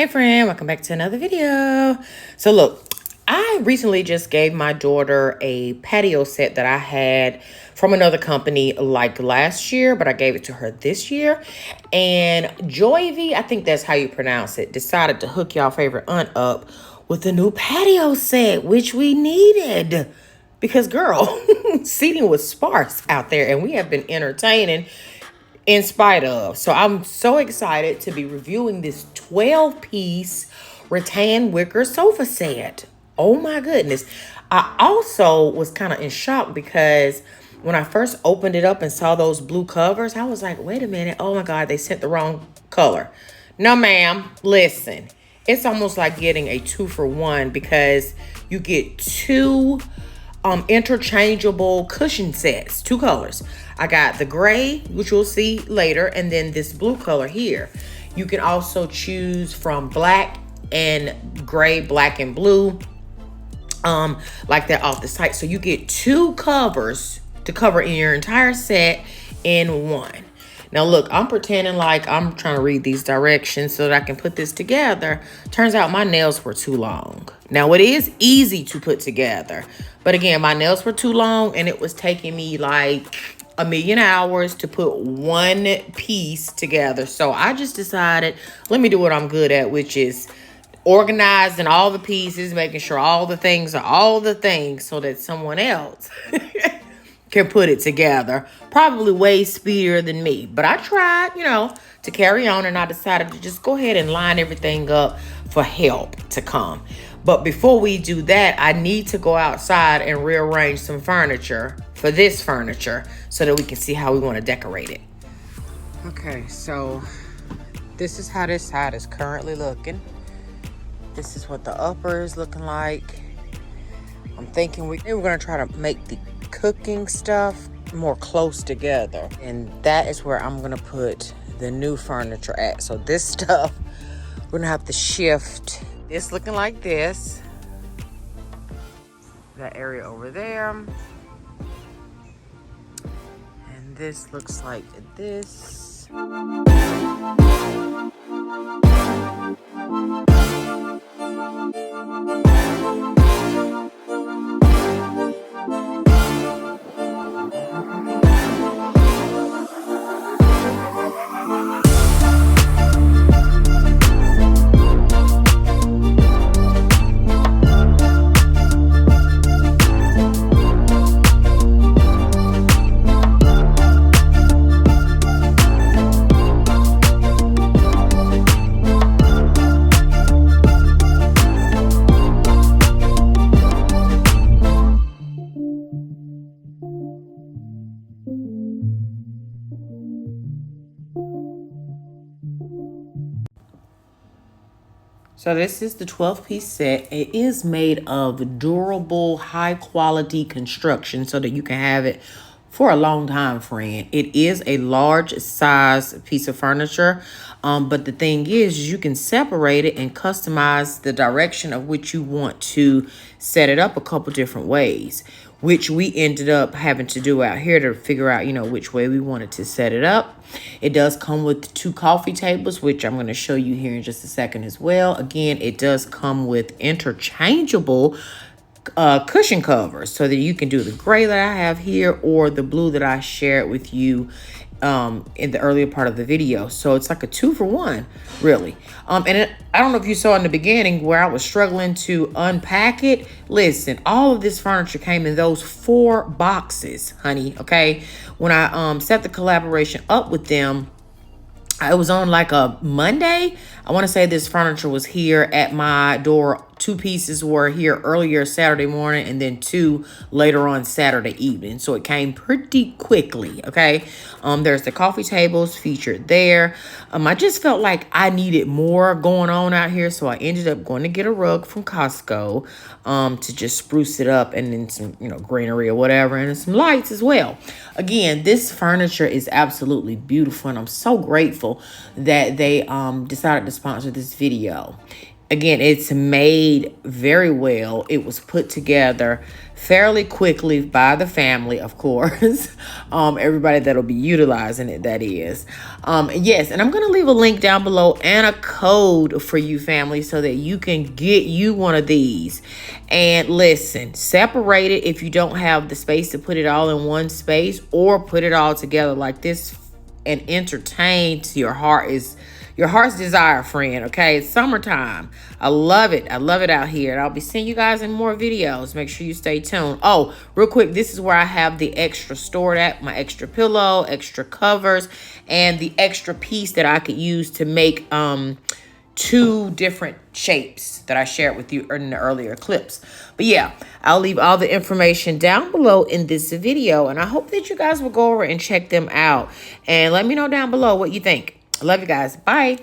Hey friend, welcome back to another video. So look, I recently just gave my daughter a patio set that I had from another company like last year, but I gave it to her this year. And JOIVI, I think that's how you pronounce it, decided to hook y'all favorite aunt up with a new patio set, which we needed. Because girl, seating was sparse out there and we have been entertaining in spite of. So I'm so excited to be reviewing this 12-piece rattan wicker sofa set. Oh my goodness. I also was kind of in shock because when I first opened it up and saw those blue covers, I was like, wait a minute. Oh my God, they sent the wrong color. No, ma'am. Listen, it's almost like getting a 2-for-1 because you get two interchangeable cushion sets, two colors. I got the gray, which you'll see later, and then this blue color here. You can also choose from black and gray, black and blue, like that off the site. So you get two covers to cover in your entire set in one. Now look, I'm pretending like I'm trying to read these directions so that I can put this together. Turns out my nails were too long. Now it is easy to put together, but again, my nails were too long and it was taking me like a million hours to put one piece together. So I just decided, let me do what I'm good at, which is organizing all the pieces, making sure all the things are all the things so that someone else can put it together, probably way speedier than me. But I tried, to carry on, and I decided to just go ahead and line everything up for help to come. But before we do that, I need to go outside and rearrange some furniture for this furniture so that we can see how we want to decorate it. Okay, so this is how this side is currently looking. This is what the upper is looking like. I'm thinking we're going to try to make the cooking stuff more close together, and that is where I'm gonna put the new furniture at. So this stuff we're gonna have to shift. It's looking like this, that area over there, and this looks like this. So this is the 12-piece set. It is made of durable, high-quality construction so that you can have it for a long time, friend. It is a large size piece of furniture, but the thing is you can separate it and customize the direction of which you want to set it up a couple different ways, which we ended up having to do out here to figure out, which way we wanted to set it up. It does come with 2 coffee tables, which I'm going to show you here in just a second as well. Again, it does come with interchangeable cushion covers so that you can do the gray that I have here or the blue that I shared with you in the earlier part of the video. So it's like a 2-for-1, really. I don't know if you saw in the beginning where I was struggling to unpack it. Listen, all of this furniture came in those 4 boxes, honey, okay? When I set the collaboration up with them, it was on like a Monday. I want to say this furniture was here at my door. 2 pieces were here earlier Saturday morning and then 2 later on Saturday evening. So it came pretty quickly, okay? There's the coffee tables featured there. I just felt like I needed more going on out here. So I ended up going to get a rug from Costco to just spruce it up, and then some, greenery or whatever, and some lights as well. Again, this furniture is absolutely beautiful, and I'm so grateful that they decided to sponsor this video. Again, it's made very well. It was put together fairly quickly by the family, of course. Everybody that'll be utilizing it, that is. Yes, and I'm going to leave a link down below and a code for you, family, so that you can get you one of these. And listen, separate it if you don't have the space to put it all in one space, or put it all together like this and entertain to your heart's desire, friend. Okay, it's summertime. I love it. I love it out here. And I'll be seeing you guys in more videos. Make sure you stay tuned. Oh, real quick, this is where I have the extra stored at, my extra pillow, extra covers, and the extra piece that I could use to make 2 different shapes that I shared with you in the earlier clips. But yeah, I'll leave all the information down below in this video, and I hope that you guys will go over and check them out and let me know down below what you think. I love you guys. Bye.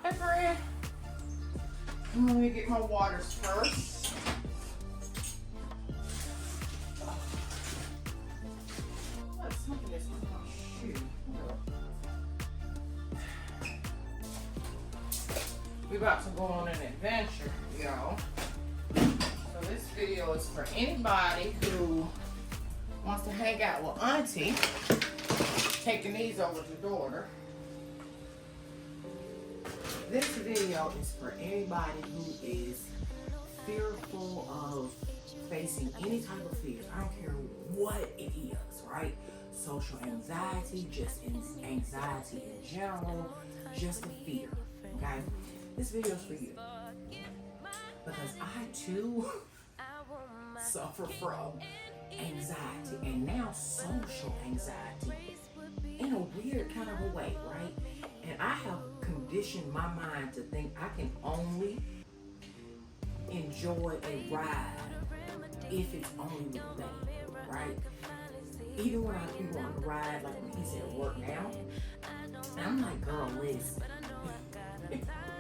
Hey, friend. Let me get my waters first. We're about to go on an adventure, y'all. So this video is for anybody who wants to hang out with Auntie, taking these over to daughter. This video is for anybody who is fearful of facing any type of fear. I don't care what it is, right? Social anxiety, just anxiety in general, just a fear, okay? This video is for you. Because I too suffer from anxiety, and now social anxiety in a weird kind of a way, right? And I have conditioned my mind to think I can only enjoy a ride if it's only with me, right? Even when I be on a ride, like when he's at work now, and I'm like, girl, listen,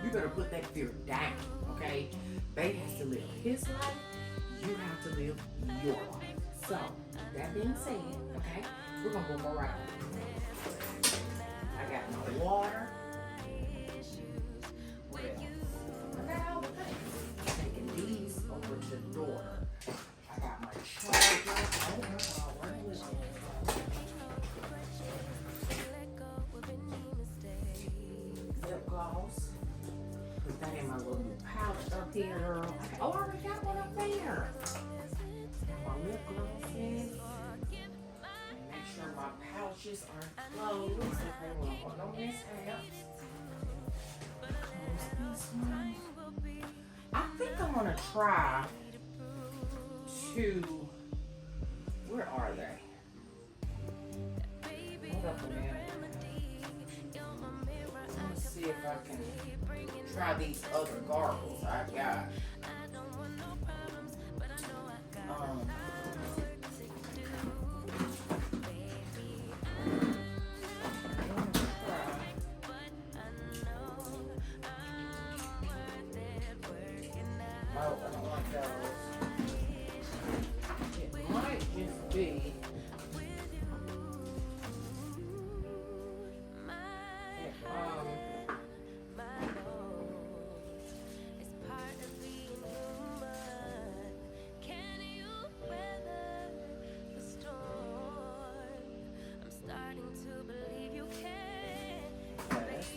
you better put that fear down, okay? Babe has to live his life, you have to live your life. So, that being said, okay, we're gonna go more out. I got my water. What else? I got all the things. Taking these over to the daughter. I got my charger. Oh my God, where is it? Lip gloss. Put that in my little pouch up here, girl. Oh, I already got one up there. My lip gloss in. Make sure my pouches are closed. Okay, well, don't miss out. Close this one. I think I'm gonna try to. Where are they? Hold up a minute. Let me see if I can try these other gargles I got. Oh, I don't like those. It might just be.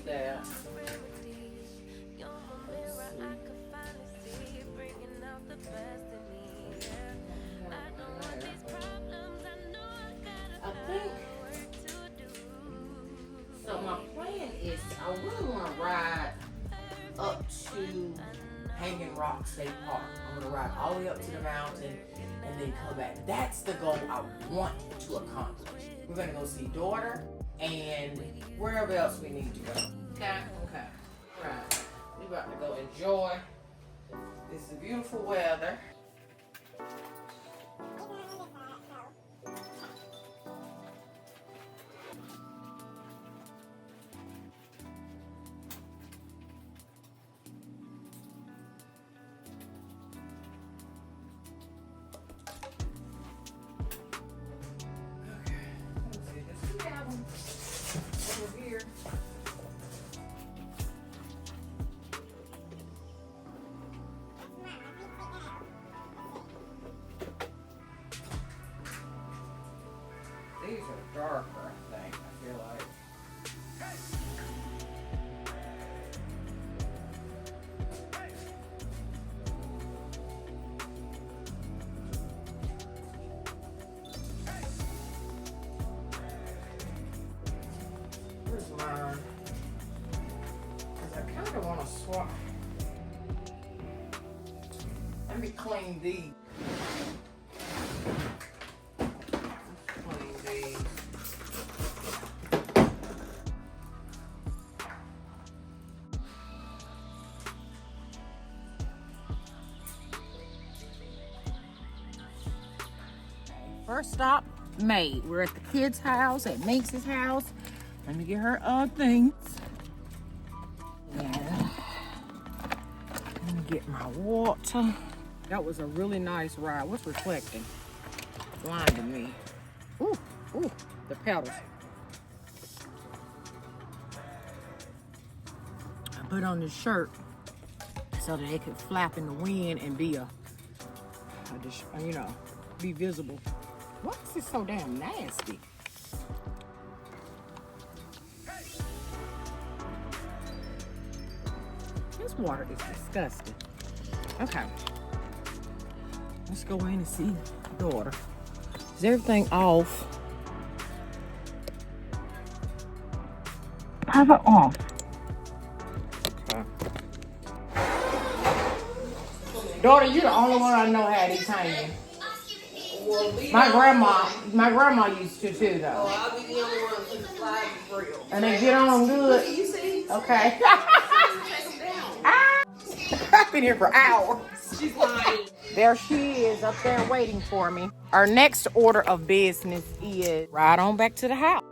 That. I think so. My plan is I really want to ride up to Hanging Rock State Park. I'm going to ride all the way up to the mountain and then come back. That's the goal I want to accomplish. We're going to go see daughter and wherever else we need to go. Okay. Right. We about to go enjoy this beautiful weather. swap. Let me clean these. First stop made. We're at the kids' house, at Minx's house. Let me get her things. Yeah. Let me get my water. That was a really nice ride. What's reflecting? Blinding me. Ooh, ooh, the pedals. I put on this shirt so that it could flap in the wind and be be visible. Why is this so damn nasty? This water is disgusting. Okay. Let's go in and see daughter. Is everything off? Power off. Okay. Daughter, you're the only one I know had these hanging. My grandma used to too, though. Oh, I'll be the only one who can fly the grill. And they get on good. You see? Okay. Take them down. I've been here for hours. She's lying. There she is up there waiting for me. Our next order of business is ride on back to the house.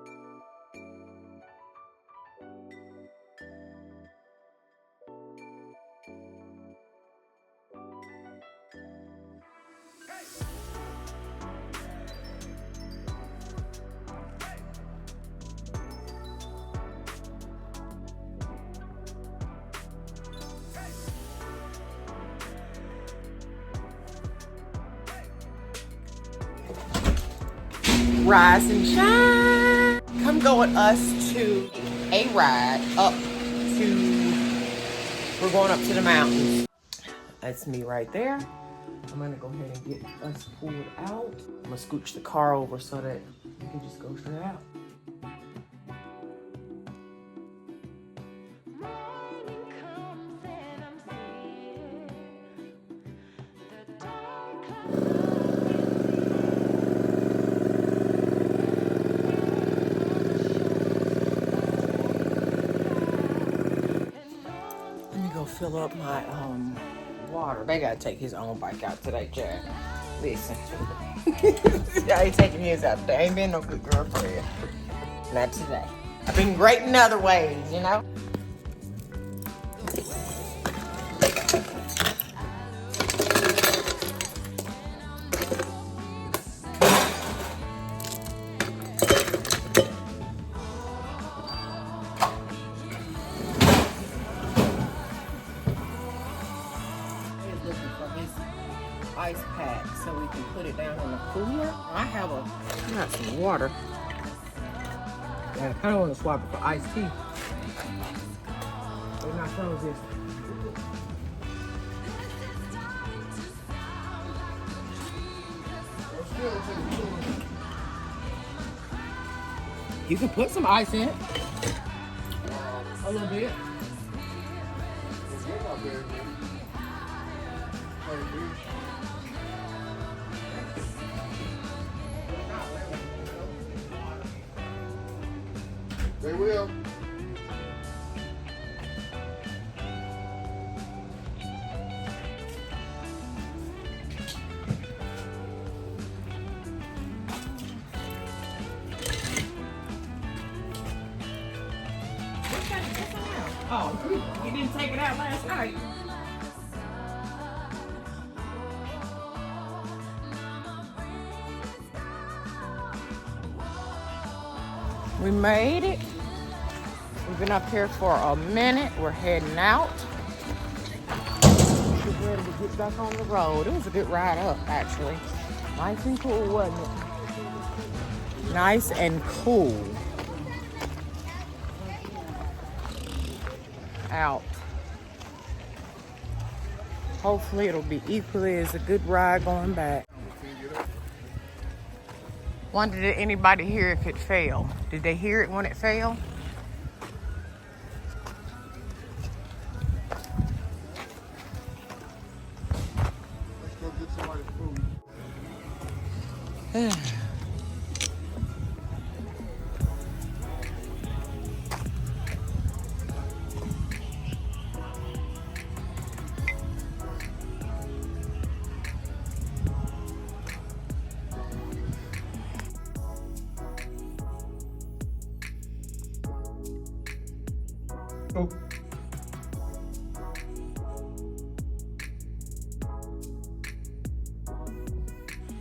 Rise and shine. Come go with us to a ride we're going up to the mountains. That's me right there. I'm gonna go ahead and get us pulled out. I'm gonna scooch the car over so that we can just go straight out. Fill up my water. They gotta take his own bike out today, Chad. Listen. I ain't taking his out today. I ain't been no good girlfriend. Not today. I've been great in other ways, you know? Ice pack so we can put it down in the cooler. I got some water. I kind of want to swap it for iced tea. They're not close this. You can put some ice in it. A little bit. They will. Oh, you didn't take it out last night. We made it. We've been up here for a minute. We're heading out. We're ready to get back on the road. It was a good ride up, actually. Nice and cool, wasn't it? Nice and cool. Out. Hopefully it'll be equally as a good ride going back. Wonder, did anybody hear if it fell? Did they hear it when it fell? Oh.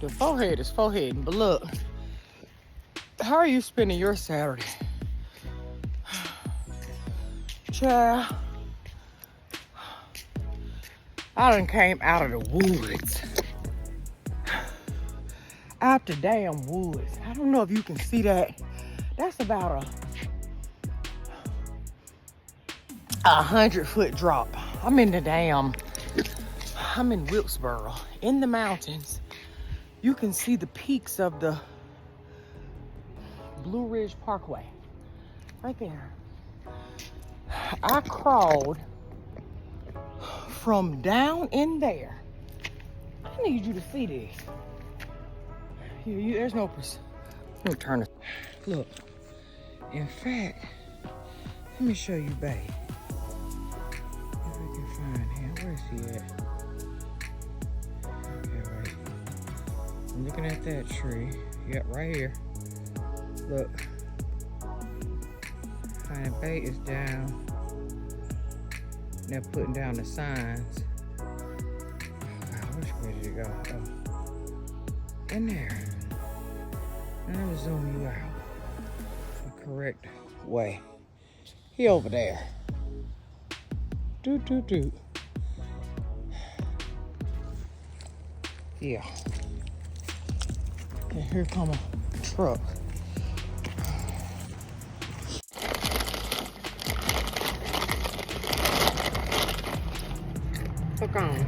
The forehead is foreheading, but look, how are you spending your Saturday? Child, I done came out of the woods. Out the damn woods. I don't know if you can see that. That's about a 100-foot drop. I'm in Wilkesboro, in the mountains. You can see the peaks of the Blue Ridge Parkway, right there. I crawled from down in there. I need you to see this. There's no, let me turn it. Look, in fact, let me show you, babe. If I can find him, where's he at? Okay, wait. I'm looking at that tree. Yep, right here. Look. Honey bait is down. They're putting down the signs. God, which way did it go? Oh. In there. Now let me zoom you out the correct way. He over there. Do. Yeah. And here come a truck. Hook on.